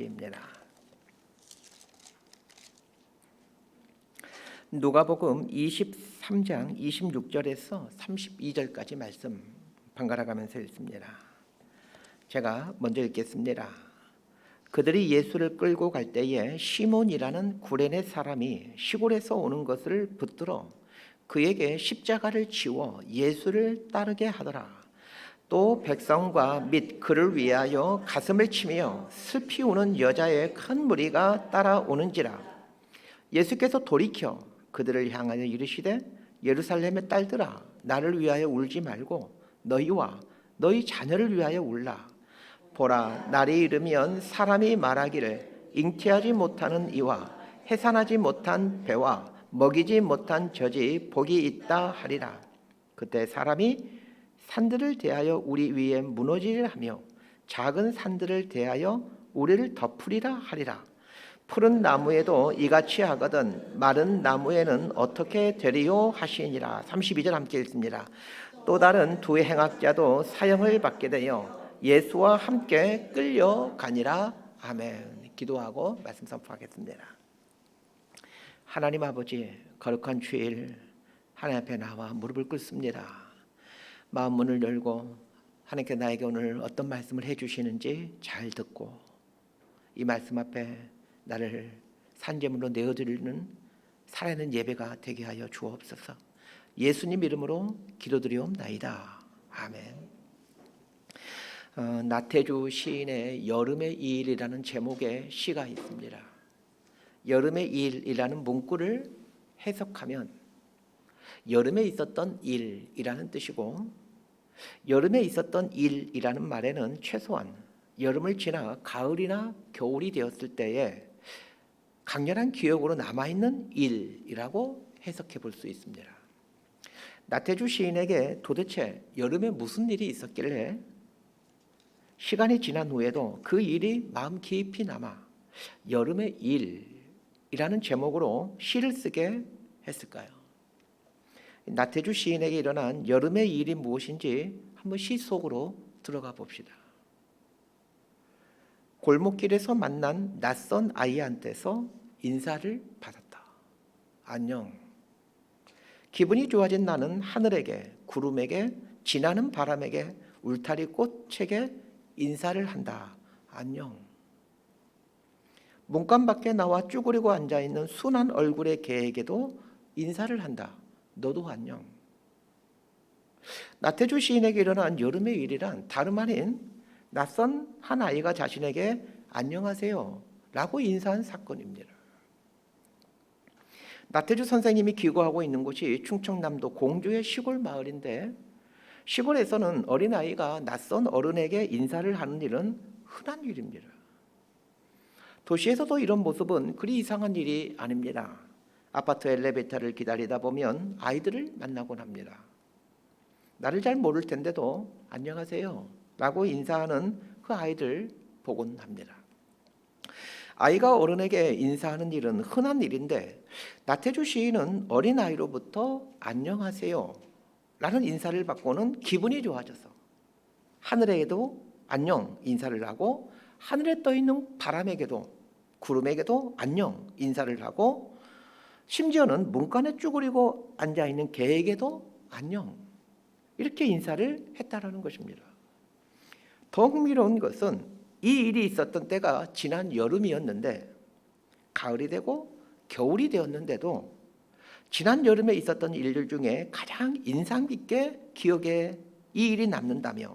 입니다. 누가복음 23장 26절에서 32절까지 말씀 번갈아 가면서 읽습니다. 제가 먼저 읽겠습니다. 그들이 예수를 끌고 갈 때에 시몬이라는 구레네 사람이 시골에서 오는 것을 붙들어 그에게 십자가를 지워 예수를 따르게 하더라. 또 백성과 및 그를 위하여 가슴을 치며 슬피 우는 여자의 큰 무리가 따라오는지라. 예수께서 돌이켜 그들을 향하여 이르시되 예루살렘의 딸들아, 나를 위하여 울지 말고 너희와 너희 자녀를 위하여 울라. 보라, 날이 이르면 사람이 말하기를 잉태하지 못하는 이와 해산하지 못한 배와 먹이지 못한 젖이 복이 있다 하리라. 그때 사람이 산들을 대하여 우리 위에 무너지리라 하며 작은 산들을 대하여 우리를 덮으리라 하리라. 푸른 나무에도 이같이 하거든 마른 나무에는 어떻게 되리요 하시니라. 32절 함께 읽습니다. 또 다른 두 행악자도 사형을 받게 되어 예수와 함께 끌려가니라. 아멘. 기도하고 말씀 선포하겠습니다. 하나님 아버지, 거룩한 주일 하나님 앞에 나와 무릎을 꿇습니다. 마음 문을 열고 하나님께 나에게 오늘 어떤 말씀을 해주시는지 잘 듣고 이 말씀 앞에 나를 산제물로 내어드리는 살아있는 예배가 되게 하여 주옵소서. 예수님 이름으로 기도드리옵나이다. 아멘. 나태주 시인의 여름의 일이라는 제목의 시가 있습니다. 여름의 일이라는 문구를 해석하면 여름에 있었던 일이라는 뜻이고, 여름에 있었던 일이라는 말에는 최소한 여름을 지나 가을이나 겨울이 되었을 때에 강렬한 기억으로 남아있는 일이라고 해석해 볼 수 있습니다. 나태주 시인에게 도대체 여름에 무슨 일이 있었길래 시간이 지난 후에도 그 일이 마음 깊이 남아 여름의 일이라는 제목으로 시를 쓰게 했을까요? 나태주 시인에게 일어난 여름의 일이 무엇인지 한번 시 속으로 들어가 봅시다. 골목길에서 만난 낯선 아이한테서 인사를 받았다. 안녕. 기분이 좋아진 나는 하늘에게, 구름에게, 지나는 바람에게, 울타리 꽃에게 인사를 한다. 안녕. 문간 밖에 나와 쭈그리고 앉아있는 순한 얼굴의 개에게도 인사를 한다. 너도 안녕. 나태주 시인에게 일어난 여름의 일이란 다름 아닌 낯선 한 아이가 자신에게 안녕하세요 라고 인사한 사건입니다. 나태주 선생님이 기고하고 있는 곳이 충청남도 공주의 시골 마을인데, 시골에서는 어린아이가 낯선 어른에게 인사를 하는 일은 흔한 일입니다. 도시에서도 이런 모습은 그리 이상한 일이 아닙니다. 아파트 엘리베이터를 기다리다 보면 아이들을 만나곤 합니다. 나를 잘 모를 텐데도 안녕하세요 라고 인사하는 그 아이들 보곤 합니다. 아이가 어른에게 인사하는 일은 흔한 일인데, 나태주 시인은 어린아이로부터 안녕하세요 라는 인사를 받고는 기분이 좋아져서 하늘에게도 안녕 인사를 하고, 하늘에 떠있는 바람에게도 구름에게도 안녕 인사를 하고, 심지어는 문간에 쭈그리고 앉아있는 개에게도 안녕 이렇게 인사를 했다라는 것입니다. 더 흥미로운 것은 이 일이 있었던 때가 지난 여름이었는데 가을이 되고 겨울이 되었는데도 지난 여름에 있었던 일들 중에 가장 인상 깊게 기억에 이 일이 남는다며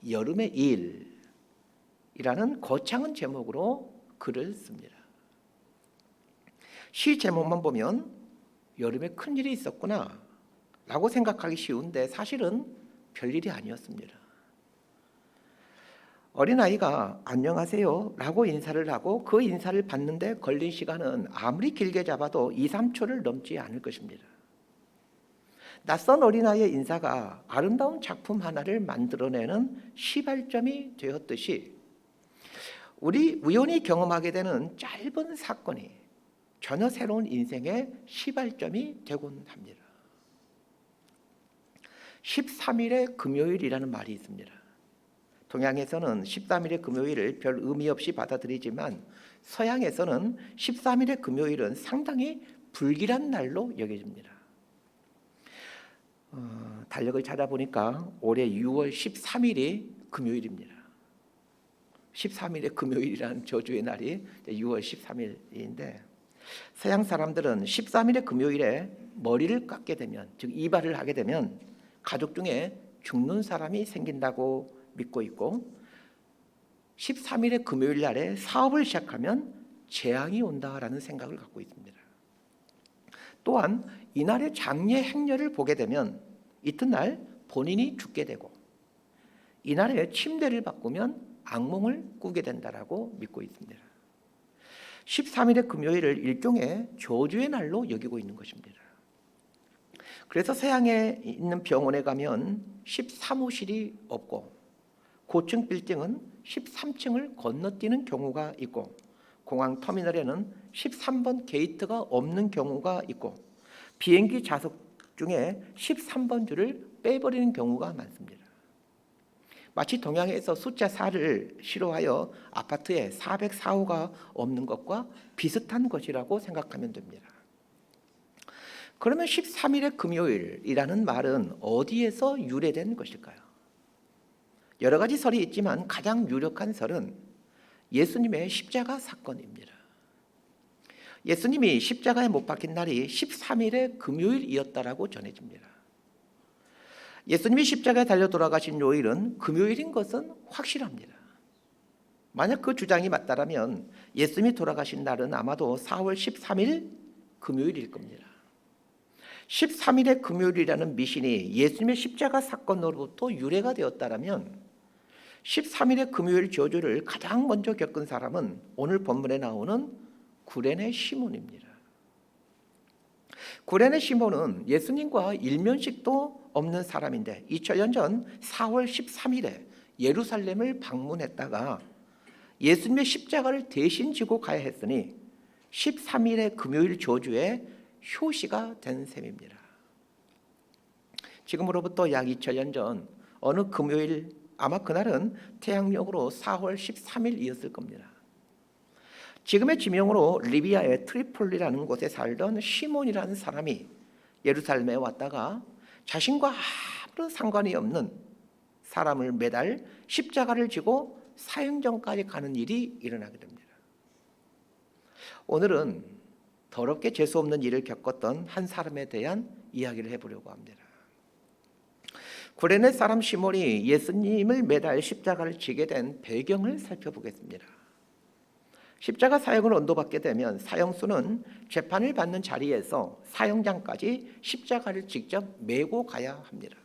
여름의 일이라는 거창한 제목으로 글을 씁니다. 시 제목만 보면 여름에 큰일이 있었구나 라고 생각하기 쉬운데 사실은 별일이 아니었습니다. 어린아이가 안녕하세요 라고 인사를 하고 그 인사를 받는데 걸린 시간은 아무리 길게 잡아도 2, 3초를 넘지 않을 것입니다. 낯선 어린아이의 인사가 아름다운 작품 하나를 만들어내는 시발점이 되었듯이 우리 우연히 경험하게 되는 짧은 사건이 전혀 새로운 인생의 시발점이 되곤 합니다. 13일의 금요일이라는 말이 있습니다. 동양에서는 13일의 금요일을 별 의미 없이 받아들이지만 서양에서는 13일의 금요일은 상당히 불길한 날로 여겨집니다. 달력을 찾아보니까 올해 6월 13일이 금요일입니다. 13일의 금요일이라는 저주의 날이 6월 13일인데 서양 사람들은 13일의 금요일에 머리를 깎게 되면, 즉 이발을 하게 되면 가족 중에 죽는 사람이 생긴다고 믿고 있고 13일의 금요일 날에 사업을 시작하면 재앙이 온다라는 생각을 갖고 있습니다. 또한 이날의 장례 행렬을 보게 되면 이튿날 본인이 죽게 되고 이날에 침대를 바꾸면 악몽을 꾸게 된다라고 믿고 있습니다. 13일의 금요일을 일종의 저주의 날로 여기고 있는 것입니다. 그래서 서양에 있는 병원에 가면 13호실이 없고 고층 빌딩은 13층을 건너뛰는 경우가 있고 공항 터미널에는 13번 게이트가 없는 경우가 있고 비행기 좌석 중에 13번 줄을 빼버리는 경우가 많습니다. 마치 동양에서 숫자 4를 싫어하여 아파트에 404호가 없는 것과 비슷한 것이라고 생각하면 됩니다. 그러면 13일의 금요일이라는 말은 어디에서 유래된 것일까요? 여러 가지 설이 있지만 가장 유력한 설은 예수님의 십자가 사건입니다. 예수님이 십자가에 못 박힌 날이 13일의 금요일이었다라고 전해집니다. 예수님이 십자가에 달려 돌아가신 요일은 금요일인 것은 확실합니다. 만약 그 주장이 맞다라면 예수님이 돌아가신 날은 아마도 4월 13일 금요일일 겁니다. 13일의 금요일이라는 미신이 예수님의 십자가 사건으로부터 유래가 되었다라면 13일의 금요일 저주를 가장 먼저 겪은 사람은 오늘 본문에 나오는 구레네 시몬입니다. 구레네 시몬은 예수님과 일면식도 없는 사람인데 2000년 전 4월 13일에 예루살렘을 방문했다가 예수님의 십자가를 대신 지고 가야 했으니 13일의 금요일 저주의 효시가 된 셈입니다. 지금으로부터 약 2000년 전 어느 금요일, 아마 그날은 태양력으로 4월 13일이었을 겁니다. 지금의 지명으로 리비아의 트리폴리라는 곳에 살던 시몬이라는 사람이 예루살렘에 왔다가 자신과 아무런 상관이 없는 사람을 매달 십자가를 지고 사형전까지 가는 일이 일어나게 됩니다. 오늘은 더럽게 재수없는 일을 겪었던 한 사람에 대한 이야기를 해보려고 합니다. 구레네 사람 시몬이 예수님을 매달 십자가를 지게 된 배경을 살펴보겠습니다. 십자가 사형을 언도받게 되면 사형수는 재판을 받는 자리에서 사형장까지 십자가를 직접 메고 가야 합니다.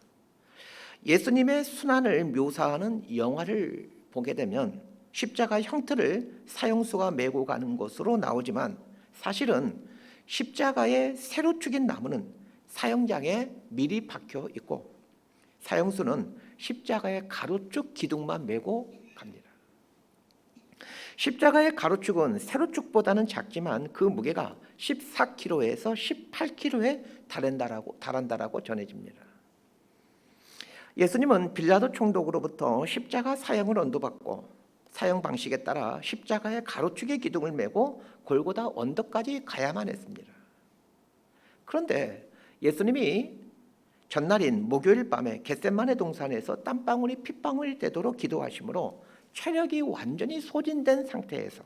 예수님의 순환을 묘사하는 영화를 보게 되면 십자가 형틀을 사형수가 메고 가는 것으로 나오지만 사실은 십자가에 새로 죽인 나무는 사형장에 미리 박혀 있고 사형수는 십자가의 가로축 기둥만 메고 갑니다. 십자가의 가로축은 세로축보다는 작지만 그 무게가 14kg에서 18kg에 달한다라고 전해집니다. 예수님은 빌라도 총독으로부터 십자가 사형을 언도받고 사형 방식에 따라 십자가의 가로축의 기둥을 메고 골고다 언덕까지 가야만 했습니다. 그런데 예수님이 전날인 목요일 밤에 겟세마네 동산에서 땀방울이 핏방울이 되도록 기도하심으로 체력이 완전히 소진된 상태에서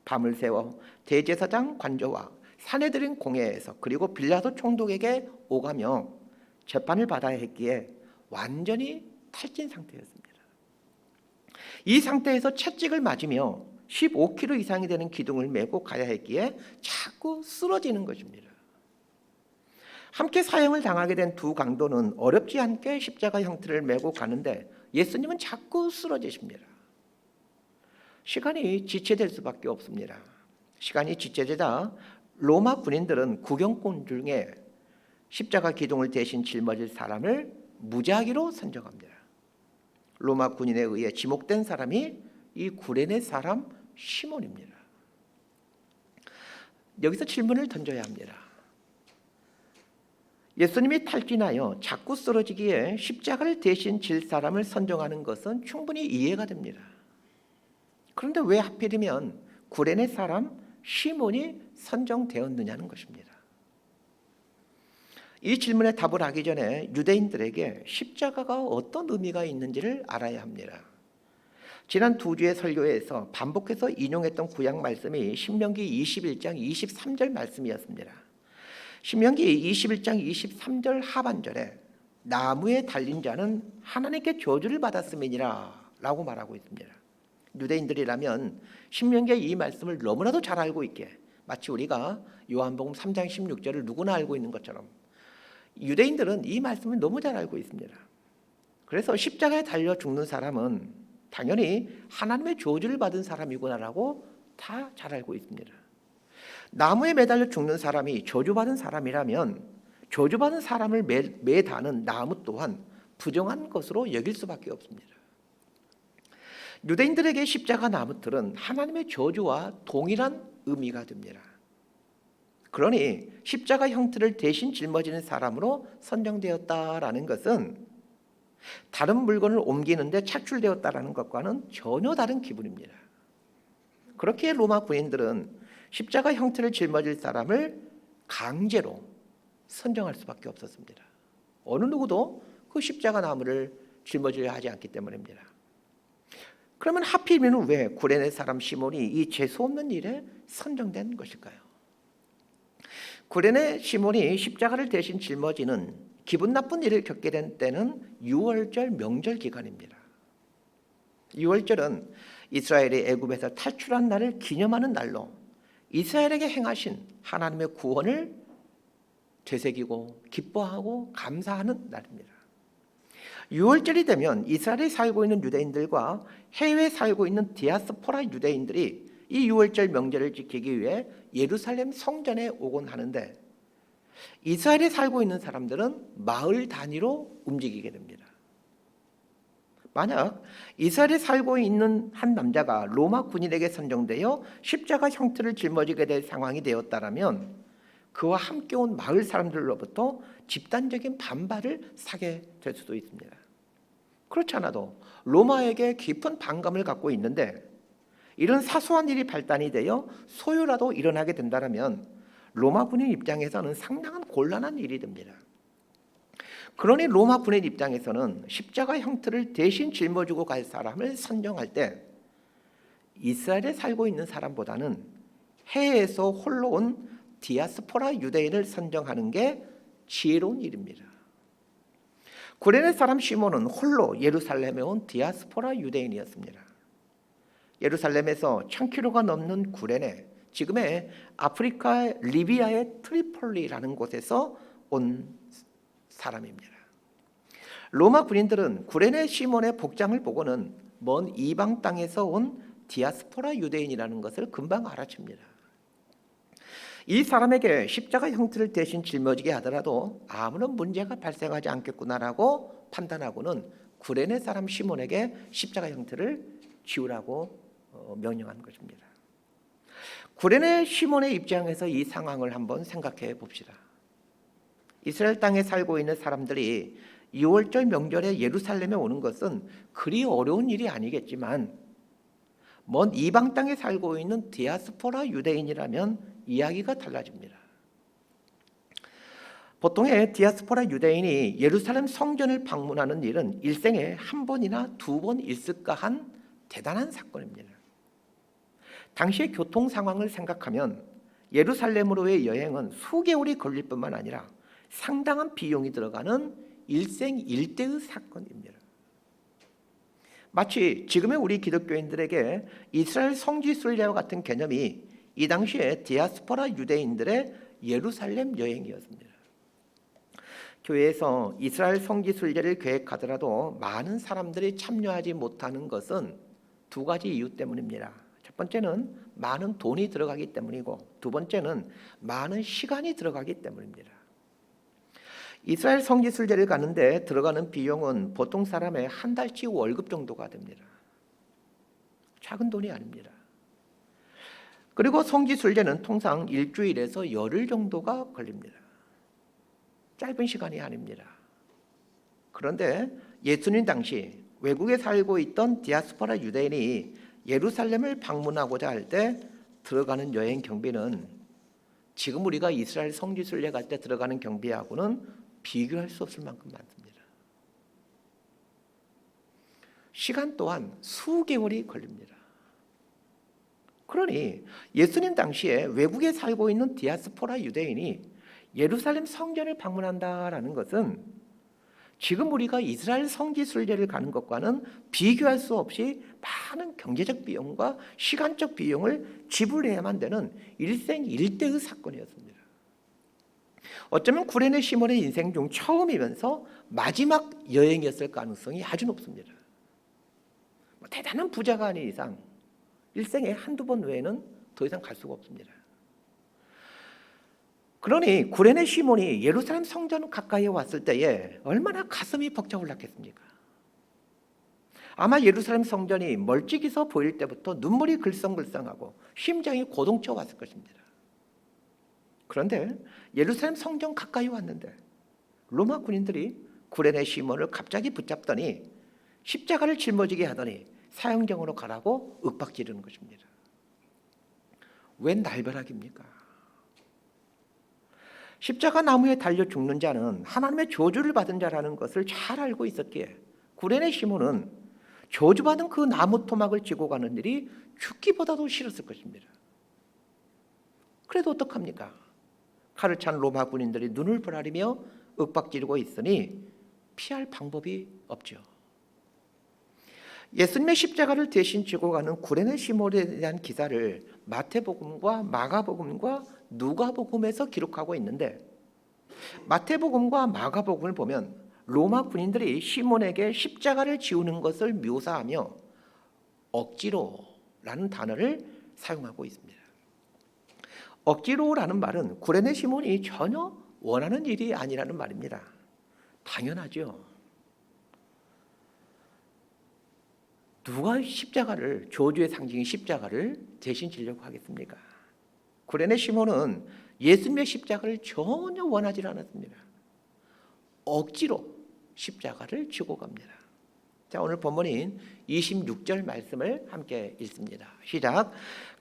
밤을 새워 대제사장 관저와 사내들인 공회에서 그리고 빌라도 총독에게 오가며 재판을 받아야 했기에 완전히 탈진 상태였습니다. 이 상태에서 채찍을 맞으며 15kg 이상이 되는 기둥을 메고 가야 했기에 자꾸 쓰러지는 것입니다. 함께 사형을 당하게 된 두 강도는 어렵지 않게 십자가 형틀을 메고 가는데 예수님은 자꾸 쓰러지십니다. 시간이 지체될 수밖에 없습니다. 시간이 지체되자 로마 군인들은 구경꾼 중에 십자가 기둥을 대신 짊어질 사람을 무작위로 선정합니다. 로마 군인에 의해 지목된 사람이 이 구레네 사람 시몬입니다. 여기서 질문을 던져야 합니다. 예수님이 탈진하여 자꾸 쓰러지기에 십자가를 대신 질 사람을 선정하는 것은 충분히 이해가 됩니다. 그런데 왜 하필이면 구레네 사람 시몬이 선정되었느냐는 것입니다. 이 질문에 답을 하기 전에 유대인들에게 십자가가 어떤 의미가 있는지를 알아야 합니다. 지난 두 주의 설교에서 반복해서 인용했던 구약 말씀이 신명기 21장 23절 말씀이었습니다. 신명기 21장 23절 하반절에 나무에 달린 자는 하나님께 저주를 받았음이니라 라고 말하고 있습니다. 유대인들이라면 신명기의 이 말씀을 너무나도 잘 알고 있게, 마치 우리가 요한복음 3장 16절을 누구나 알고 있는 것처럼 유대인들은 이 말씀을 너무 잘 알고 있습니다. 그래서 십자가에 달려 죽는 사람은 당연히 하나님의 저주를 받은 사람이구나라고 다 잘 알고 있습니다. 나무에 매달려 죽는 사람이 저주받은 사람이라면 저주받은 사람을 매다는 나무 또한 부정한 것으로 여길 수밖에 없습니다. 유대인들에게 십자가 나무들은 하나님의 저주와 동일한 의미가 됩니다. 그러니 십자가 형태를 대신 짊어지는 사람으로 선정되었다라는 것은 다른 물건을 옮기는데 착출되었다라는 것과는 전혀 다른 기분입니다. 그렇기에 로마 군인들은 십자가 형태를 짊어질 사람을 강제로 선정할 수밖에 없었습니다. 어느 누구도 그 십자가 나무를 짊어져야 하지 않기 때문입니다. 그러면 하필이면 왜 구레네 사람 시몬이 이 재수없는 일에 선정된 것일까요? 구레네 시몬이 십자가를 대신 짊어지는 기분 나쁜 일을 겪게 된 때는 유월절 명절 기간입니다. 유월절은 이스라엘이 애굽에서 탈출한 날을 기념하는 날로 이스라엘에게 행하신 하나님의 구원을 되새기고 기뻐하고 감사하는 날입니다. 유월절이 되면 이스라엘에 살고 있는 유대인들과 해외에 살고 있는 디아스포라 유대인들이 이 유월절 명절을 지키기 위해 예루살렘 성전에 오곤 하는데, 이스라엘에 살고 있는 사람들은 마을 단위로 움직이게 됩니다. 만약 이스라엘에 살고 있는 한 남자가 로마 군인에게 선정되어 십자가 형태를 짊어지게 될 상황이 되었다면 그와 함께 온 마을 사람들로부터 집단적인 반발을 사게 될 수도 있습니다. 그렇지 않아도 로마에게 깊은 반감을 갖고 있는데 이런 사소한 일이 발단이 되어 소요라도 일어나게 된다면 로마 군인 입장에서는 상당한 곤란한 일이 됩니다. 그러니 로마 군인 입장에서는 십자가 형태를 대신 짊어지고 갈 사람을 선정할 때 이스라엘에 살고 있는 사람보다는 해외에서 홀로 온 디아스포라 유대인을 선정하는 게 지혜로운 일입니다. 구레네 사람 시몬은 홀로 예루살렘에 온 디아스포라 유대인이었습니다. 예루살렘에서 1000km가 넘는 구레네, 지금의 아프리카의 리비아의 트리폴리라는 곳에서 온 사람입니다. 로마 군인들은 구레네 시몬의 복장을 보고는 먼 이방 땅에서 온 디아스포라 유대인이라는 것을 금방 알아챕니다. 이 사람에게 십자가 형태를 대신 짊어지게 하더라도 아무런 문제가 발생하지 않겠구나라고 판단하고는 구레네 사람 시몬에게 십자가 형태를 지우라고 명령한 것입니다. 구레네 시몬의 입장에서 이 상황을 한번 생각해 봅시다. 이스라엘 땅에 살고 있는 사람들이 2월절 명절에 예루살렘에 오는 것은 그리 어려운 일이 아니겠지만 먼 이방 땅에 살고 있는 디아스포라 유대인이라면 이야기가 달라집니다. 보통의 디아스포라 유대인이 예루살렘 성전을 방문하는 일은 일생에 한 번이나 두 번 있을까 한 대단한 사건입니다. 당시의 교통 상황을 생각하면 예루살렘으로의 여행은 수개월이 걸릴 뿐만 아니라 상당한 비용이 들어가는 일생일대의 사건입니다. 마치 지금의 우리 기독교인들에게 이스라엘 성지 순례와 같은 개념이 이 당시에 디아스포라 유대인들의 예루살렘 여행이었습니다. 교회에서 이스라엘 성지 순례를 계획하더라도 많은 사람들이 참여하지 못하는 것은 두 가지 이유 때문입니다. 첫 번째는 많은 돈이 들어가기 때문이고, 두 번째는 많은 시간이 들어가기 때문입니다. 이스라엘 성지 순례를 가는데 들어가는 비용은 보통 사람의 한 달치 월급 정도가 됩니다. 작은 돈이 아닙니다. 그리고 성지 순례는 통상 일주일에서 열흘 정도가 걸립니다. 짧은 시간이 아닙니다. 그런데 예수님 당시 외국에 살고 있던 디아스포라 유대인이 예루살렘을 방문하고자 할 때 들어가는 여행 경비는 지금 우리가 이스라엘 성지 순례 갈 때 들어가는 경비하고는 비교할 수 없을 만큼 많습니다. 시간 또한 수개월이 걸립니다. 그러니 예수님 당시에 외국에 살고 있는 디아스포라 유대인이 예루살렘 성전을 방문한다라는 것은 지금 우리가 이스라엘 성지 순례를 가는 것과는 비교할 수 없이 많은 경제적 비용과 시간적 비용을 지불해야만 되는 일생일대의 사건이었습니다. 어쩌면 구레네 시몬의 인생 중 처음이면서 마지막 여행이었을 가능성이 아주 높습니다. 대단한 부자가 아닌 이상 일생에 한두 번 외에는 더 이상 갈 수가 없습니다. 그러니 구레네 시몬이 예루살렘 성전 가까이에 왔을 때에 얼마나 가슴이 벅차올랐겠습니까? 아마 예루살렘 성전이 멀찍이서 보일 때부터 눈물이 글썽글썽하고 심장이 고동쳐 왔을 것입니다. 그런데 예루살렘 성전 가까이 왔는데 로마 군인들이 구레네 시몬을 갑자기 붙잡더니 십자가를 짊어지게 하더니 사형정으로 가라고 윽박지르는 것입니다. 웬 날벼락입니까? 십자가 나무에 달려 죽는 자는 하나님의 저주를 받은 자라는 것을 잘 알고 있었기에 구레네 시몬은 저주받은 그 나무 토막을 지고 가는 일이 죽기보다도 싫었을 것입니다. 그래도 어떡합니까? 칼을 찬 로마 군인들이 눈을 부라리며 윽박지르고 있으니 피할 방법이 없죠. 예수님의 십자가를 대신 지고 가는 구레네 시몬에 대한 기사를 마태복음과 마가복음과 누가복음에서 기록하고 있는데 마태복음과 마가복음을 보면 로마 군인들이 시몬에게 십자가를 지우는 것을 묘사하며 억지로라는 단어를 사용하고 있습니다. 억지로라는 말은 구레네 시몬이 전혀 원하는 일이 아니라는 말입니다. 당연하죠. 누가 십자가를, 저주의 상징인 십자가를 대신 지려고 하겠습니까? 구레네 시몬은 예수님의 십자가를 전혀 원하지 않았습니다. 억지로 십자가를 지고 갑니다. 자, 오늘 본문인 26절 말씀을 함께 읽습니다. 시작.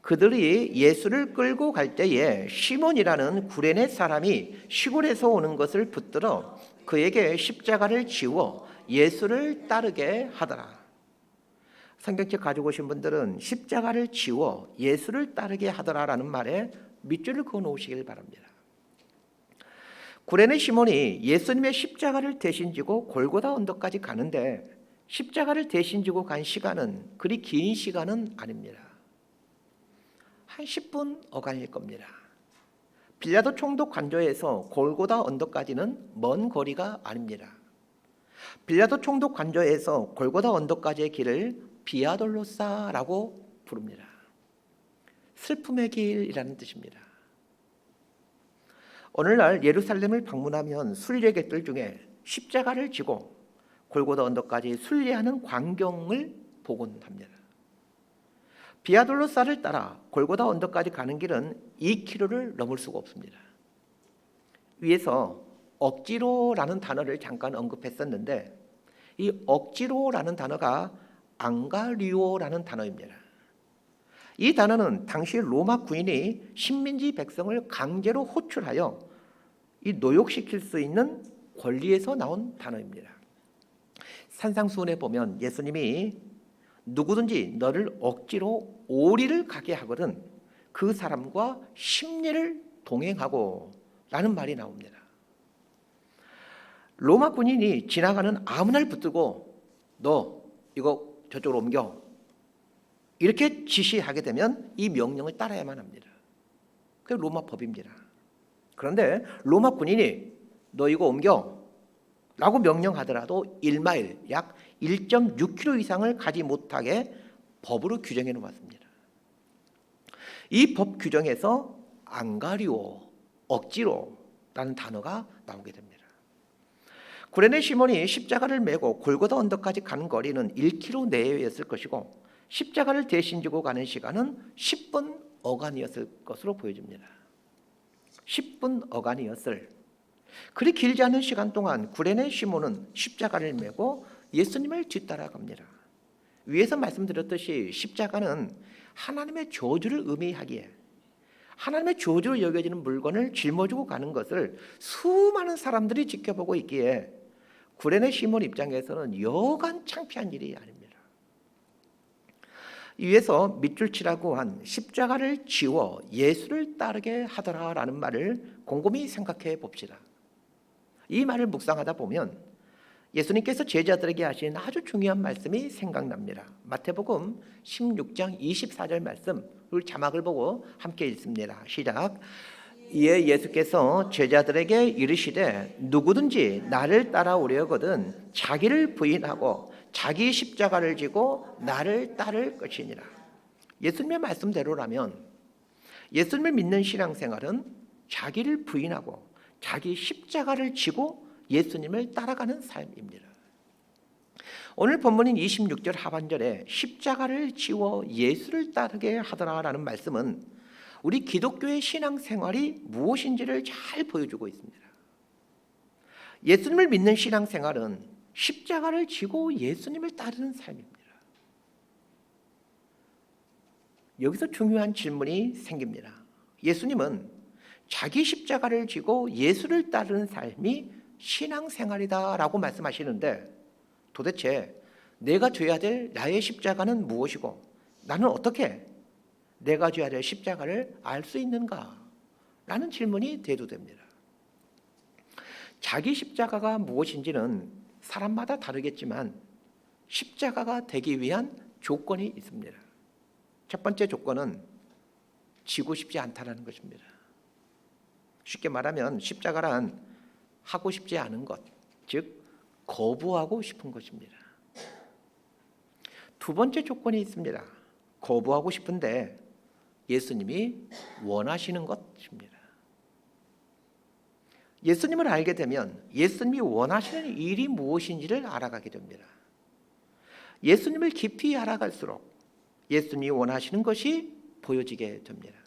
그들이 예수를 끌고 갈 때에 시몬이라는 구레네 사람이 시골에서 오는 것을 붙들어 그에게 십자가를 지워 예수를 따르게 하더라. 성경책 가지고 오신 분들은 십자가를 지워 예수를 따르게 하더라라는 말에 밑줄을 그어 놓으시길 바랍니다. 구레네 시몬이 예수님의 십자가를 대신 지고 골고다 언덕까지 가는데 십자가를 대신 지고 간 시간은 그리 긴 시간은 아닙니다. 한 10분 어간일 겁니다. 빌라도 총독 관저에서 골고다 언덕까지는 먼 거리가 아닙니다. 빌라도 총독 관저에서 골고다 언덕까지의 길을 비아돌로사라고 부릅니다. 슬픔의 길이라는 뜻입니다. 오늘날 예루살렘을 방문하면 순례객들 중에 십자가를 지고 골고다 언덕까지 순례하는 광경을 보곤 합니다. 비아돌로사를 따라 골고다 언덕까지 가는 길은 2km를 넘을 수가 없습니다. 위에서 억지로라는 단어를 잠깐 언급했었는데 이 억지로라는 단어가 앙가리오라는 단어입니다. 이 단어는 당시 로마 군인이 식민지 백성을 강제로 호출하여 이 노역시킬 수 있는 권리에서 나온 단어입니다. 산상수훈에 보면 예수님이 누구든지 너를 억지로 오리를 가게 하거든 그 사람과 10리를 동행하고 라는 말이 나옵니다. 로마 군인이 지나가는 아무 날 붙들고 너 이거 저쪽으로 옮겨 이렇게 지시하게 되면 이 명령을 따라야만 합니다. 그게 로마 법입니다. 그런데 로마 군인이 너 이거 옮겨 라고 명령하더라도 1마일 약 1.6km 이상을 가지 못하게 법으로 규정해 놓았습니다. 이 법 규정에서 앙가리오, 억지로라는 단어가 나오게 됩니다. 구레네 시몬이 십자가를 메고 골고다 언덕까지 가는 거리는 1km 내외였을 것이고 십자가를 대신 지고 가는 시간은 10분 어간이었을 것으로 보여집니다. 10분 어간이었을. 그리 길지 않은 시간 동안 구레네 시몬은 십자가를 메고 예수님을 뒤따라갑니다. 위에서 말씀드렸듯이 십자가는 하나님의 저주를 의미하기에 하나님의 저주로 여겨지는 물건을 짊어지고 가는 것을 수많은 사람들이 지켜보고 있기에 구레네 시몬 입장에서는 여간 창피한 일이 아닙니다. 위에서 밑줄 치라고 한 십자가를 지워 예수를 따르게 하더라라는 말을 곰곰이 생각해 봅시다. 이 말을 묵상하다 보면 예수님께서 제자들에게 하신 아주 중요한 말씀이 생각납니다. 마태복음 16장 24절 말씀, 우리 자막을 보고 함께 읽습니다. 시작. 이에 예수께서 제자들에게 이르시되 누구든지 나를 따라오려거든 자기를 부인하고 자기 십자가를 지고 나를 따를 것이니라. 예수님의 말씀대로라면 예수님을 믿는 신앙생활은 자기를 부인하고 자기 십자가를 지고 예수님을 따라가는 삶입니다. 오늘 본문인 26절 하반절에 십자가를 지워 예수를 따르게 하더라라는 말씀은 우리 기독교의 신앙생활이 무엇인지를 잘 보여주고 있습니다. 예수님을 믿는 신앙생활은 십자가를 지고 예수님을 따르는 삶입니다. 여기서 중요한 질문이 생깁니다. 예수님은 자기 십자가를 지고 예수를 따르는 삶이 신앙생활이다라고 말씀하시는데 도대체 내가 져야 될 나의 십자가는 무엇이고 나는 어떻게 내가 져야 될 십자가를 알 수 있는가? 라는 질문이 대두됩니다. 자기 십자가가 무엇인지는 사람마다 다르겠지만 십자가가 되기 위한 조건이 있습니다. 첫 번째 조건은 지고 싶지 않다는 것입니다. 쉽게 말하면 십자가란 하고 싶지 않은 것, 즉 거부하고 싶은 것입니다. 두 번째 조건이 있습니다. 거부하고 싶은데 예수님이 원하시는 것입니다. 예수님을 알게 되면 예수님이 원하시는 일이 무엇인지를 알아가게 됩니다. 예수님을 깊이 알아갈수록 예수님이 원하시는 것이 보여지게 됩니다.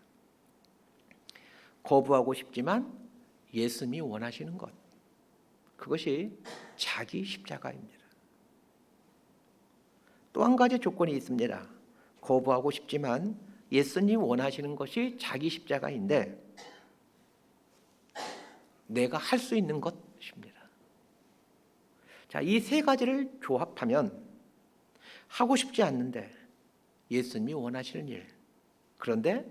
거부하고 싶지만 예수님이 원하시는 것, 그것이 자기 십자가입니다. 또 한 가지 조건이 있습니다. 거부하고 싶지만 예수님 원하시는 것이 자기 십자가인데 내가 할 수 있는 것입니다. 자, 이 세 가지를 조합하면 하고 싶지 않는데 예수님이 원하시는 일, 그런데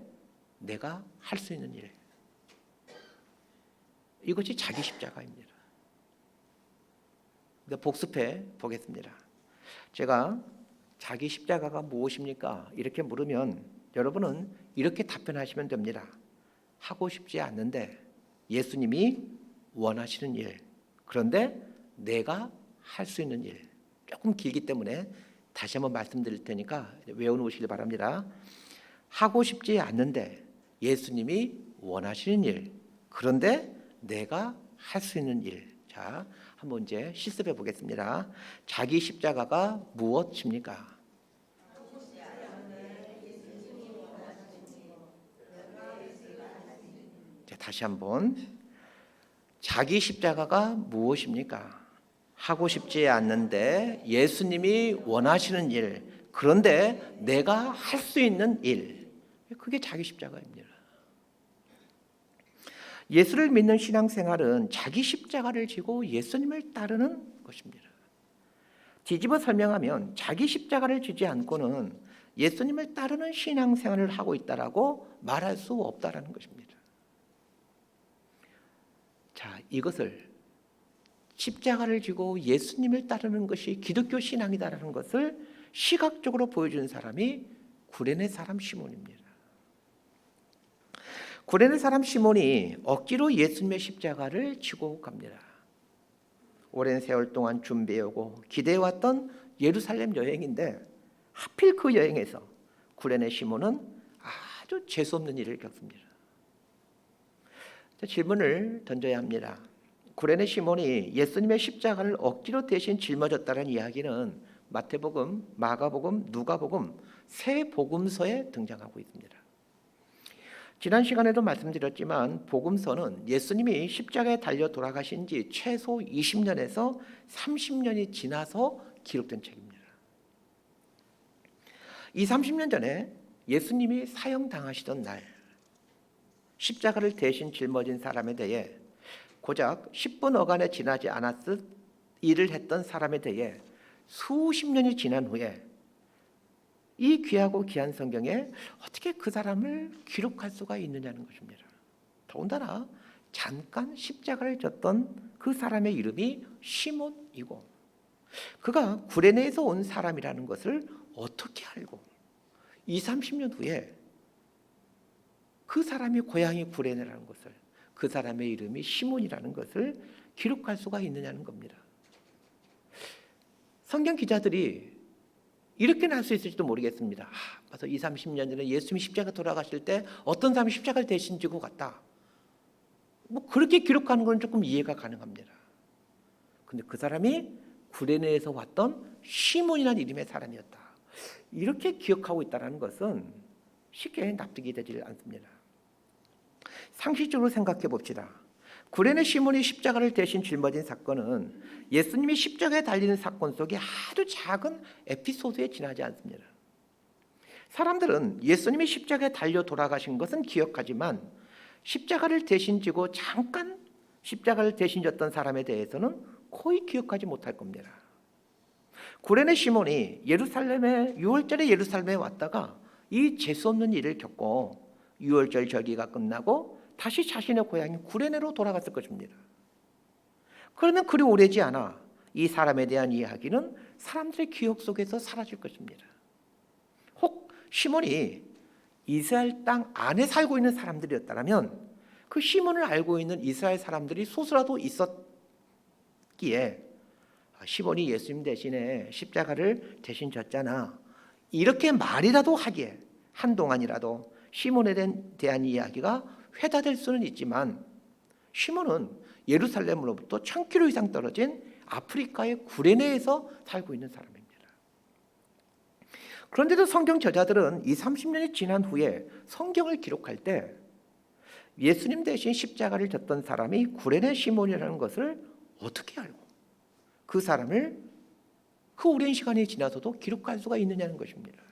내가 할 수 있는 일, 이것이 자기 십자가입니다. 근데 복습해 보겠습니다. 제가 자기 십자가가 무엇입니까? 이렇게 물으면 여러분은 이렇게 답변하시면 됩니다. 하고 싶지 않는데 예수님이 원하시는 일, 그런데 내가 할 수 있는 일. 조금 길기 때문에 다시 한번 말씀드릴 테니까 외워놓으시기 바랍니다. 하고 싶지 않는데 예수님이 원하시는 일, 그런데 내가 할 수 있는 일. 자, 한번 이제 실습해 보겠습니다. 자기 십자가가 무엇입니까? 자, 다시 한번. 자기 십자가가 무엇입니까? 하고 싶지 않는데 예수님이 원하시는 일, 그런데 내가 할 수 있는 일. 그게 자기 십자가입니다. 예수를 믿는 신앙생활은 자기 십자가를 지고 예수님을 따르는 것입니다. 뒤집어 설명하면 자기 십자가를 지지 않고는 예수님을 따르는 신앙생활을 하고 있다라고 말할 수 없다라는 것입니다. 자, 이것을 십자가를 지고 예수님을 따르는 것이 기독교 신앙이다라는 것을 시각적으로 보여주는 사람이 구레네 사람 시몬입니다. 구레네 사람 시몬이 억지로 예수님의 십자가를 지고 갑니다. 오랜 세월 동안 준비해오고 기대해왔던 예루살렘 여행인데 하필 그 여행에서 구레네 시몬은 아주 재수없는 일을 겪습니다. 질문을 던져야 합니다. 구레네 시몬이 예수님의 십자가를 억지로 대신 짊어졌다는 이야기는 마태복음, 마가복음, 누가복음 세 복음서에 등장하고 있습니다. 지난 시간에도 말씀드렸지만 복음서는 예수님이 십자가에 달려 돌아가신 지 최소 20년에서 30년이 지나서 기록된 책입니다. 이 30년 전에 예수님이 사형당하시던 날 십자가를 대신 짊어진 사람에 대해 고작 10분 어간에 지나지 않았을 일을 했던 사람에 대해 수십 년이 지난 후에 이 귀하고 귀한 성경에 어떻게 그 사람을 기록할 수가 있느냐는 것입니다. 더군다나 잠깐 십자가를 졌던 그 사람의 이름이 시몬이고 그가 구레네에서 온 사람이라는 것을 어떻게 알고 30년 후에 그 사람이 고향이 구레네라는 것을, 그 사람의 이름이 시몬이라는 것을 기록할 수가 있느냐는 겁니다. 성경 기자들이 이렇게는 할 수 있을지도 모르겠습니다. 맞아, 30년 전에 예수님이 십자가 돌아가실 때 어떤 사람이 십자가를 대신 지고 갔다. 그렇게 기록하는 건 조금 이해가 가능합니다. 근데 그 사람이 구레네에서 왔던 시몬이라는 이름의 사람이었다. 이렇게 기억하고 있다는 것은 쉽게 납득이 되지 않습니다. 상식적으로 생각해 봅시다. 구레네 시몬이 십자가를 대신 짊어진 사건은 예수님이 십자가에 달리는 사건 속에 아주 작은 에피소드에 지나지 않습니다. 사람들은 예수님이 십자가에 달려 돌아가신 것은 기억하지만 십자가를 대신 지고 잠깐 십자가를 대신 졌던 사람에 대해서는 거의 기억하지 못할 겁니다. 구레네 시몬이 예루살렘에 6월절에 예루살렘에 왔다가 이 재수없는 일을 겪고 6월절 절기가 끝나고 다시 자신의 고향인 구레네로 돌아갔을 것입니다. 그러면 그리 오래지 않아 이 사람에 대한 이야기는 사람들의 기억 속에서 사라질 것입니다. 혹 시몬이 이스라엘 땅 안에 살고 있는 사람들이었다면 그 시몬을 알고 있는 이스라엘 사람들이 소수라도 있었기에 시몬이 예수님 대신에 십자가를 대신 졌잖아. 이렇게 말이라도 하기에 한동안이라도 시몬에 대한 이야기가 회자될 수는 있지만 시몬은 예루살렘으로부터 1000km 이상 떨어진 아프리카의 구레네에서 살고 있는 사람입니다. 그런데도 성경 저자들은 이 30년이 지난 후에 성경을 기록할 때 예수님 대신 십자가를 졌던 사람이 구레네 시몬이라는 것을 어떻게 알고 그 사람을 그 오랜 시간이 지나서도 기록할 수가 있느냐는 것입니다.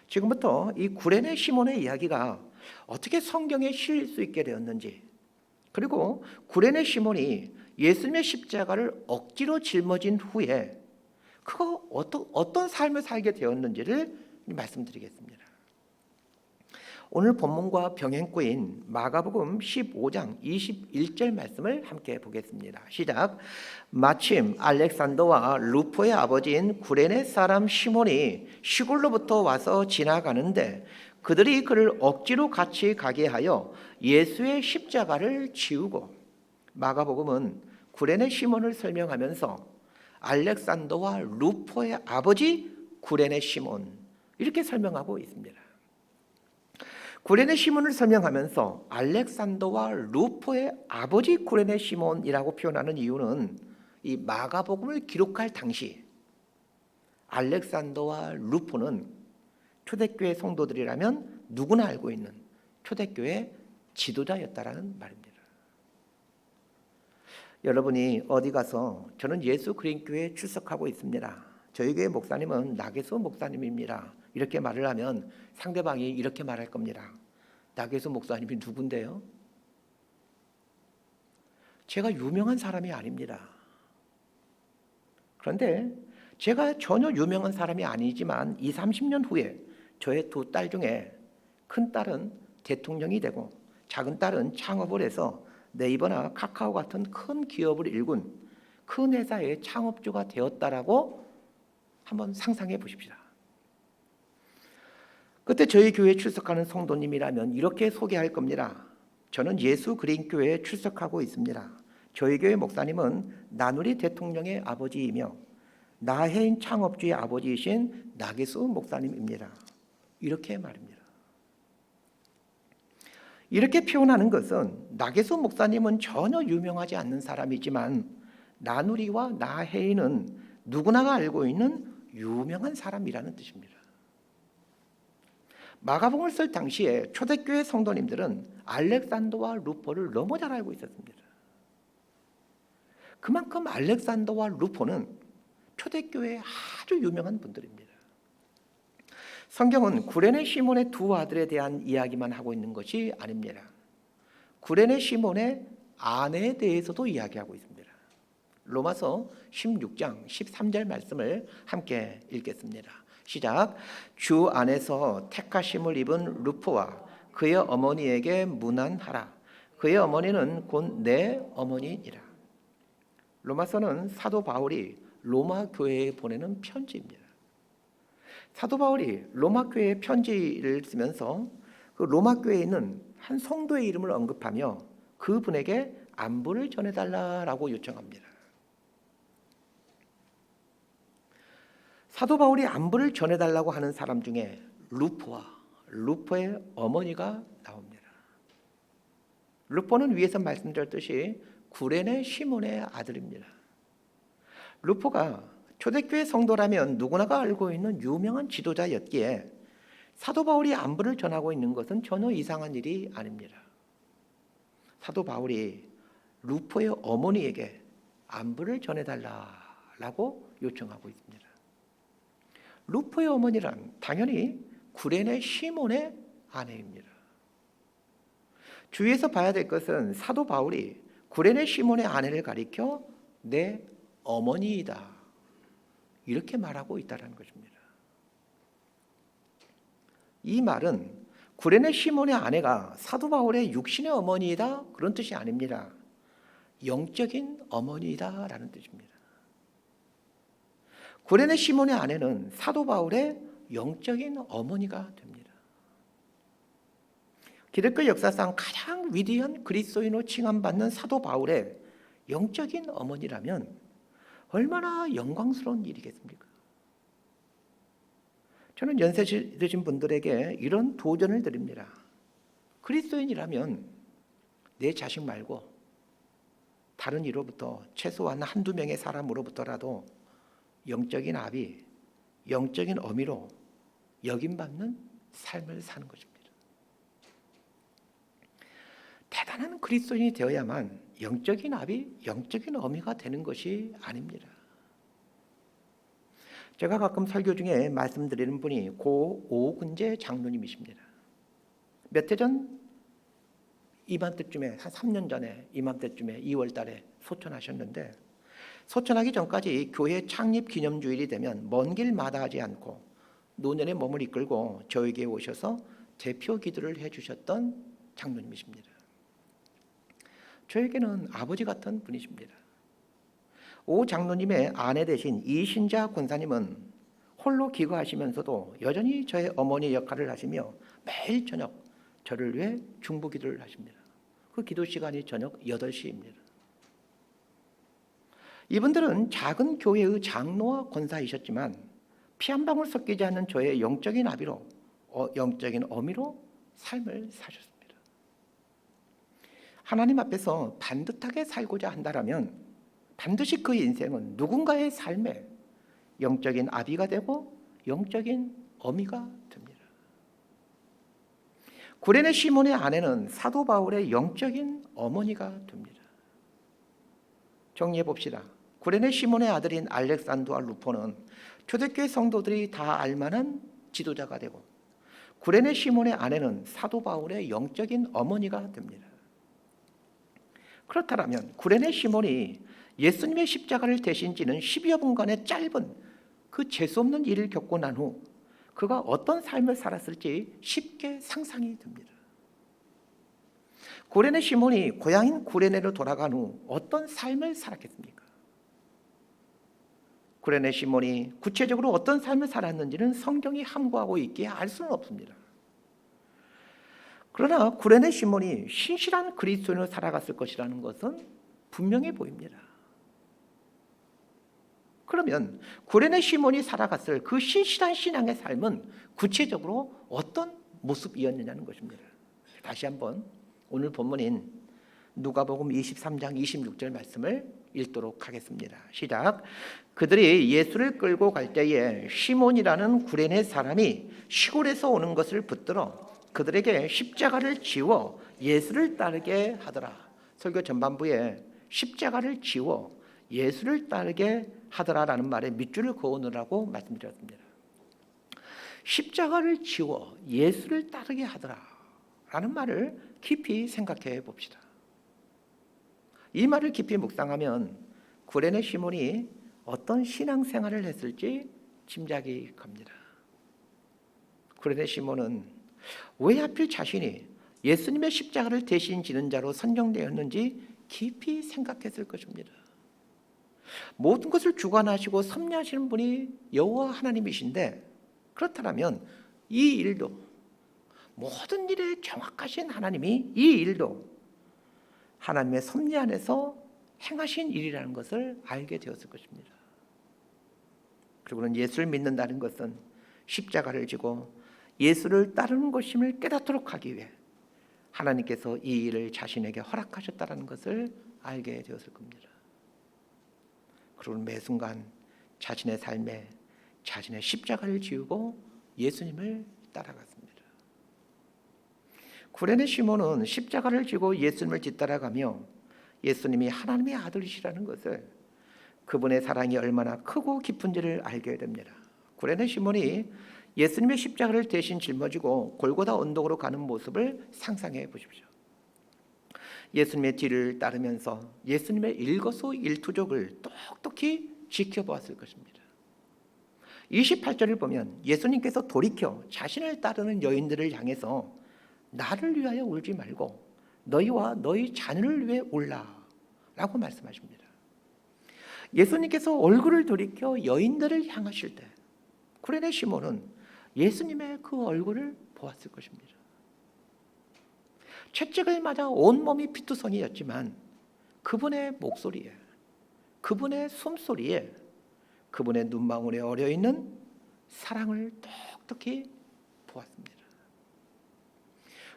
지금부터 이 구레네 시몬의 이야기가 어떻게 성경에 실릴 수 있게 되었는지, 그리고 구레네 시몬이 예수님의 십자가를 억지로 짊어진 후에 그가 어떤 삶을 살게 되었는지를 말씀드리겠습니다. 오늘 본문과 병행구인 마가복음 15장 21절 말씀을 함께 보겠습니다. 시작. 마침 알렉산더와 루포의 아버지인 구레네 사람 시몬이 시골로부터 와서 지나가는데 그들이 그를 억지로 같이 가게 하여 예수의 십자가를 지우고, 마가복음은 구레네 시몬을 설명하면서 알렉산더와 루포의 아버지 구레네 시몬 이렇게 설명하고 있습니다. 구레네 시몬을 설명하면서 알렉산더와 루포의 아버지 구레네 시몬이라고 표현하는 이유는 이 마가복음을 기록할 당시 알렉산더와 루포는 초대교회 성도들이라면 누구나 알고 있는 초대교회 지도자였다라는 말입니다. 여러분이 어디 가서 저는 예수 그리스도교회에 출석하고 있습니다, 저희 교회 목사님은 나게수 목사님입니다, 이렇게 말을 하면 상대방이 이렇게 말할 겁니다. 나게수 목사님이 누군데요? 제가 유명한 사람이 아닙니다. 그런데 제가 전혀 유명한 사람이 아니지만 30년 후에 저의 두 딸 중에 큰 딸은 대통령이 되고 작은 딸은 창업을 해서 네이버나 카카오 같은 큰 기업을 일군 큰 회사의 창업주가 되었다라고 한번 상상해 보십시다. 그때 저희 교회에 출석하는 성도님이라면 이렇게 소개할 겁니다. 저는 예수 그리스도교회에 출석하고 있습니다. 저희 교회 목사님은 나누리 대통령의 아버지이며 나해인 창업주의 아버지이신 나게수 목사님입니다. 이렇게 말입니다. 이렇게 표현하는 것은 나게수 목사님은 전혀 유명하지 않는 사람이지만 나누리와 나해인은 누구나가 알고 있는 유명한 사람이라는 뜻입니다. 마가복음을 쓸 당시에 초대교회 성도님들은 알렉산더와 루포를 너무 잘 알고 있었습니다. 그만큼 알렉산더와 루포는 초대교회의 아주 유명한 분들입니다. 성경은 구레네 시몬의 두 아들에 대한 이야기만 하고 있는 것이 아닙니다. 구레네 시몬의 아내에 대해서도 이야기하고 있습니다. 로마서 16장 13절 말씀을 함께 읽겠습니다. 시작. 주 안에서 택하심을 입은 루포와 그의 어머니에게 문안하라. 그의 어머니는 곧 내 어머니니라. 로마서는 사도 바울이 로마 교회에 보내는 편지입니다. 사도 바울이 로마 교회에 편지를 쓰면서 그 로마 교회에 있는 한 성도의 이름을 언급하며 그분에게 안부를 전해달라고 요청합니다. 사도 바울이 안부를 전해달라고 하는 사람 중에 루포와 루포의 어머니가 나옵니다. 루포는 위에서 말씀드렸듯이 구레네 시몬의 아들입니다. 루포가 초대교회 성도라면 누구나가 알고 있는 유명한 지도자였기에 사도 바울이 안부를 전하고 있는 것은 전혀 이상한 일이 아닙니다. 사도 바울이 루포의 어머니에게 안부를 전해달라고 요청하고 있습니다. 루포의 어머니란 당연히 구레네 시몬의 아내입니다. 주위에서 봐야 될 것은 사도 바울이 구레네 시몬의 아내를 가리켜 내 어머니이다 이렇게 말하고 있다는 것입니다. 이 말은 구레네 시몬의 아내가 사도 바울의 육신의 어머니이다 그런 뜻이 아닙니다. 영적인 어머니이다라는 뜻입니다. 구레네 시몬의 아내는 사도 바울의 영적인 어머니가 됩니다. 기독교 역사상 가장 위대한 그리스도인으로 칭함받는 사도 바울의 영적인 어머니라면 얼마나 영광스러운 일이겠습니까? 저는 연세 드신 분들에게 이런 도전을 드립니다. 그리스도인이라면 내 자식 말고 다른 이로부터 최소한 한두 명의 사람으로부터라도 영적인 아비, 영적인 어미로 여김받는 삶을 사는 것입니다. 대단한 그리스도인이 되어야만 영적인 아비, 영적인 어미가 되는 것이 아닙니다. 제가 가끔 설교 중에 말씀드리는 분이 고 오근재 장로님이십니다. 몇 해 전 이맘때쯤에 한 3년 전에 이맘때쯤에 2월 달에 소천하셨는데 소천하기 전까지 교회 창립 기념주일이 되면 먼 길 마다하지 않고 노년에 몸을 이끌고 저에게 오셔서 대표 기도를 해주셨던 장로님이십니다. 저에게는 아버지 같은 분이십니다. 오 장로님의 아내 되신 이신자 권사님은 홀로 기거하시면서도 여전히 저의 어머니 역할을 하시며 매일 저녁 저를 위해 중보 기도를 하십니다. 그 기도 시간이 저녁 8시입니다. 이분들은 작은 교회의 장로와 권사이셨지만 피 한 방울 섞이지 않는 저의 영적인 아비로 영적인 어미로 삶을 사셨습니다. 하나님 앞에서 반듯하게 살고자 한다면 반드시 그 인생은 누군가의 삶에 영적인 아비가 되고 영적인 어미가 됩니다. 구레네 시몬의 아내는 사도 바울의 영적인 어머니가 됩니다. 정리해 봅시다. 구레네 시몬의 아들인 알렉산더와 루포는 초대교회 성도들이 다 알만한 지도자가 되고 구레네 시몬의 아내는 사도 바울의 영적인 어머니가 됩니다. 그렇다면 구레네 시몬이 예수님의 십자가를 대신 지는 10여 분간의 짧은 그 재수없는 일을 겪고 난 후 그가 어떤 삶을 살았을지 쉽게 상상이 됩니다. 구레네 시몬이 고향인 구레네로 돌아간 후 어떤 삶을 살았겠습니까? 구레네 시몬이 구체적으로 어떤 삶을 살았는지는 성경이 함구하고 있기에 알 수는 없습니다. 그러나 구레네 시몬이 신실한 그리스도인으로 살아갔을 것이라는 것은 분명해 보입니다. 그러면 구레네 시몬이 살아갔을 그 신실한 신앙의 삶은 구체적으로 어떤 모습이었느냐는 것입니다. 다시 한번 오늘 본문인 누가복음 23장 26절 말씀을 읽도록 하겠습니다. 시작. 그들이 예수를 끌고 갈 때에 시몬이라는 구레네 사람이 시골에서 오는 것을 붙들어 그들에게 십자가를 지워 예수를 따르게 하더라. 설교 전반부에 십자가를 지워 예수를 따르게 하더라라는 말에 밑줄을 그어놓으라고 말씀드렸습니다. 십자가를 지워 예수를 따르게 하더라라는 말을 깊이 생각해 봅시다. 이 말을 깊이 묵상하면 구레네 시몬이 어떤 신앙생활을 했을지 짐작이 갑니다. 구레네 시몬은 왜 하필 자신이 예수님의 십자가를 대신 지는 자로 선정되었는지 깊이 생각했을 것입니다. 모든 것을 주관하시고 섭리하시는 분이 여호와 하나님이신데, 그렇다면 이 일도, 모든 일에 정확하신 하나님이 이 일도 하나님의 섭리 안에서 행하신 일이라는 것을 알게 되었을 것입니다. 그리고는 예수를 믿는다는 것은 십자가를 지고 예수를 따르는 것임을 깨닫도록 하기 위해 하나님께서 이 일을 자신에게 허락하셨다는 것을 알게 되었을 겁니다. 그리고 매 순간 자신의 삶에 자신의 십자가를 지우고 예수님을 따라갔습니다. 구레네 시몬은 십자가를 지고 예수님을 뒤따라가며 예수님이 하나님의 아들이시라는 것을, 그분의 사랑이 얼마나 크고 깊은지를 알게 됩니다. 구레네 시몬이 예수님의 십자가를 대신 짊어지고 골고다 언덕으로 가는 모습을 상상해 보십시오. 예수님의 뒤를 따르면서 예수님의 일거수일투족을 똑똑히 지켜보았을 것입니다. 28절을 보면 예수님께서 돌이켜 자신을 따르는 여인들을 향해서 나를 위하여 울지 말고 너희와 너희 자녀를 위해 울라라고 말씀하십니다. 예수님께서 얼굴을 돌이켜 여인들을 향하실 때 구레네 시몬은 예수님의 그 얼굴을 보았을 것입니다. 채찍을 맞아 온몸이 피투성이였지만 그분의 목소리에, 그분의 숨소리에, 그분의 눈망울에 어려있는 사랑을 똑똑히 보았습니다.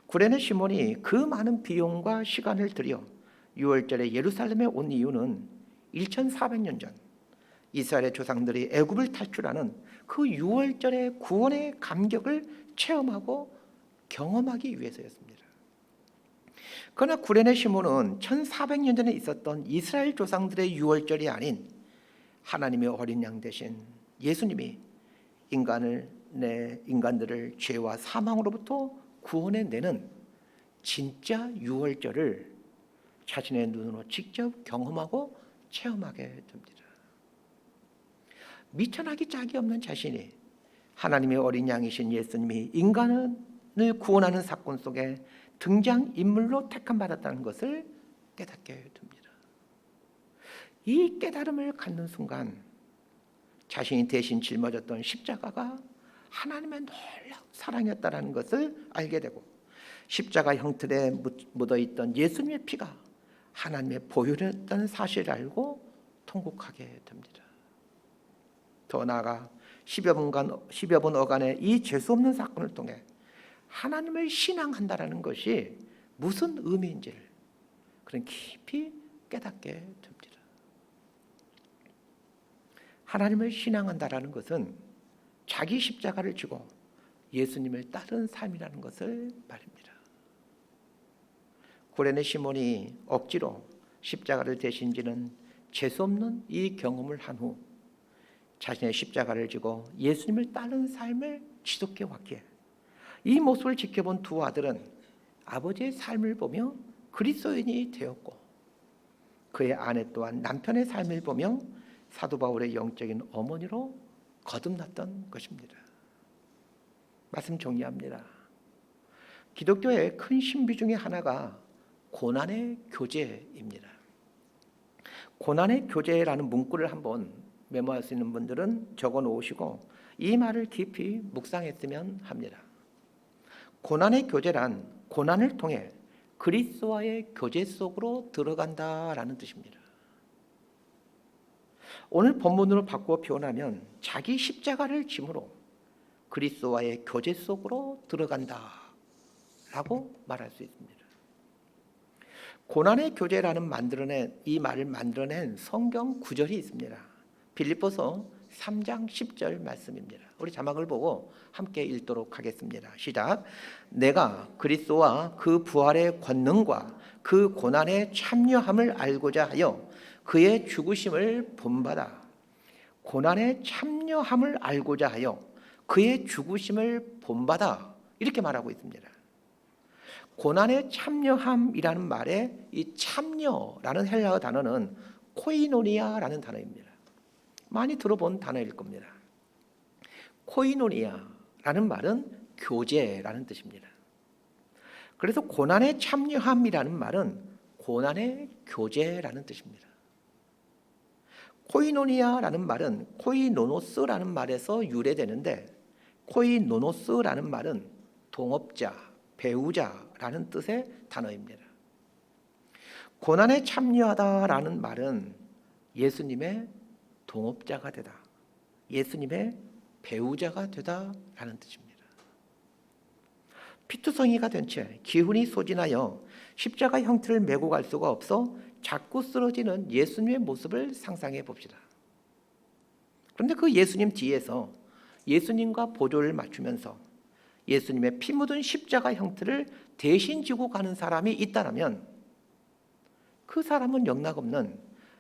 구레네 시몬이 그 많은 비용과 시간을 들여 6월절에 예루살렘에 온 이유는 1400년 전 이스라엘의 조상들이 애굽을 탈출하는 그 6월절의 구원의 감격을 체험하고 경험하기 위해서였습니다. 그러나 구레네 시몬은 1400년 전에 있었던 이스라엘 조상들의 6월절이 아닌 하나님의 어린 양 대신 예수님이 인간들을 죄와 사망으로부터 구원해내는 진짜 6월절을 자신의 눈으로 직접 경험하고 체험하게 됩니다. 미천하기 짝이 없는 자신이 하나님의 어린 양이신 예수님이 인간을 구원하는 사건 속에 등장인물로 택함받았다는 것을 깨닫게 됩니다. 이 깨달음을 갖는 순간 자신이 대신 짊어졌던 십자가가 하나님의 놀라운 사랑이었다는 것을 알게 되고, 십자가 형틀에 묻어있던 예수님의 피가 하나님의 보혈이었다는 사실을 알고 통곡하게 됩니다. 더 나아가 10여 분 어간의 이 재수 없는 사건을 통해 하나님을 신앙한다라는 것이 무슨 의미인지를 그런 깊이 깨닫게 됩니다. 하나님을 신앙한다라는 것은 자기 십자가를 지고 예수님을 따르는 삶이라는 것을 말입니다. 구레네 시몬이 억지로 십자가를 대신 지는 재수 없는 이 경험을 한 후 자신의 십자가를 지고 예수님을 따르는 삶을 지속해 왔기에 이 모습을 지켜본 두 아들은 아버지의 삶을 보며 그리스도인이 되었고, 그의 아내 또한 남편의 삶을 보며 사도 바울의 영적인 어머니로 거듭났던 것입니다. 말씀 정리합니다. 기독교의 큰 신비 중에 하나가 고난의 교제입니다. 고난의 교제라는 문구를 한번 메모할 수 있는 분들은 적어 놓으시고 이 말을 깊이 묵상했으면 합니다. 고난의 교제란 고난을 통해 그리스도와의 교제 속으로 들어간다라는 뜻입니다. 오늘 본문으로 바꾸어 표현하면 자기 십자가를 짐으로 그리스도와의 교제 속으로 들어간다라고 말할 수 있습니다. 고난의 교제라는 이 말을 만들어낸 성경 구절이 있습니다. 빌립보서 3장 10절 말씀입니다. 우리 자막을 보고 함께 읽도록 하겠습니다. 시작. 내가 그리스도와 그 부활의 권능과 그 고난의 참여함을 알고자 하여 그의 죽으심을 본받아. 고난의 참여함을 알고자 하여 그의 죽으심을 본받아. 이렇게 말하고 있습니다. 고난의 참여함이라는 말에 이 참여라는 헬라어 단어는 코이노니아라는 단어입니다. 많이 들어본 단어일 겁니다. 코이노니아라는 말은 교제라는 뜻입니다. 그래서 고난의 참여함이라는 말은 고난의 교제라는 뜻입니다. 코이노니아라는 말은 코이노노스라는 말에서 유래되는데, 코이노노스라는 말은 동업자, 배우자라는 뜻의 단어입니다. 고난에 참여하다라는 말은 예수님의 동업자가 되다, 예수님의 배우자가 되다라는 뜻입니다. 피투성이가 된 채 기운이 소진하여 십자가 형태를 메고 갈 수가 없어 자꾸 쓰러지는 예수님의 모습을 상상해 봅시다. 그런데 그 예수님 뒤에서 예수님과 보조를 맞추면서 예수님의 피 묻은 십자가 형태를 대신 지고 가는 사람이 있다면 그 사람은 영락없는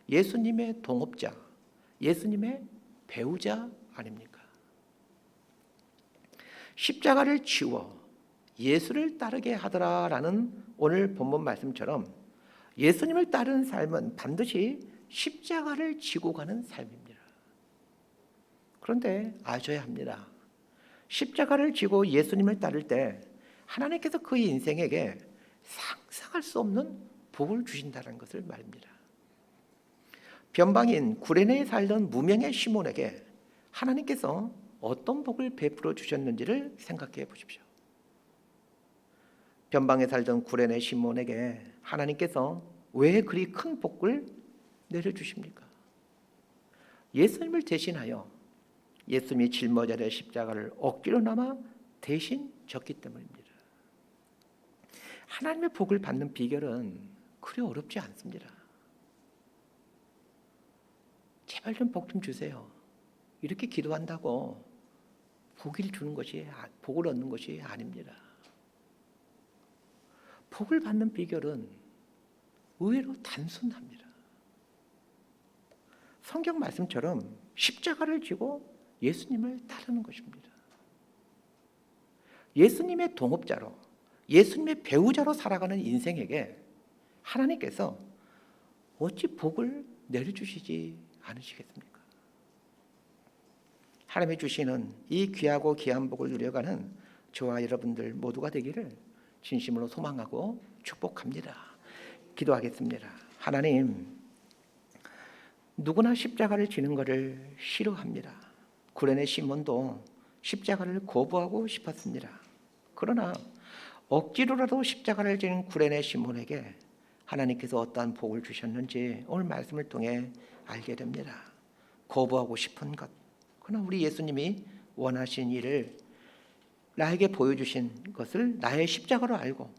예수님의 동업자, 예수님의 배우자 아닙니까? 십자가를 지워 예수를 따르게 하더라라는 오늘 본문 말씀처럼 예수님을 따르는 삶은 반드시 십자가를 지고 가는 삶입니다. 그런데 아셔야 합니다. 십자가를 지고 예수님을 따를 때 하나님께서 그 인생에게 상상할 수 없는 복을 주신다는 것을 말입니다. 변방인 구레네에 살던 무명의 시몬에게 하나님께서 어떤 복을 베풀어 주셨는지를 생각해 보십시오. 변방에 살던 구레네 시몬에게 하나님께서 왜 그리 큰 복을 내려주십니까? 예수님을 대신하여 예수님이 짊어져야 할 십자가를 억지로나마 대신 졌기 때문입니다. 하나님의 복을 받는 비결은 그리 어렵지 않습니다. 제발 좀 복 좀 주세요. 이렇게 기도한다고 복을 주는 것이, 복을 얻는 것이 아닙니다. 복을 받는 비결은 의외로 단순합니다. 성경 말씀처럼 십자가를 지고 예수님을 따르는 것입니다. 예수님의 동업자로, 예수님의 배우자로 살아가는 인생에게 하나님께서 어찌 복을 내려주시지 않으시겠습니까? 하나님이 주시는 이 귀하고 귀한 복을 누려가는 저와 여러분들 모두가 되기를 진심으로 소망하고 축복합니다. 기도하겠습니다. 하나님, 누구나 십자가를 지는 것을 싫어합니다. 구레네 시몬도 십자가를 거부하고 싶었습니다. 그러나 억지로라도 십자가를 지는 구레네 시몬에게 하나님께서 어떠한 복을 주셨는지 오늘 말씀을 통해 알게 됩니다. 거부하고 싶은 것, 그러나 우리 예수님이 원하신 일을 나에게 보여주신 것을 나의 십자가로 알고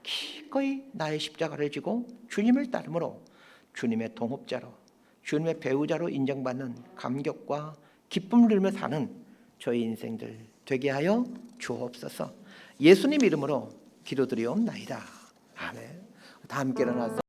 기꺼이 나의 십자가를 지고 주님을 따름으로 주님의 동업자로, 주님의 배우자로 인정받는 감격과 기쁨을 누리며 사는 저희 인생들 되게 하여 주옵소서. 예수님 이름으로 기도드리옵나이다. 아멘. 다 함께 일어나서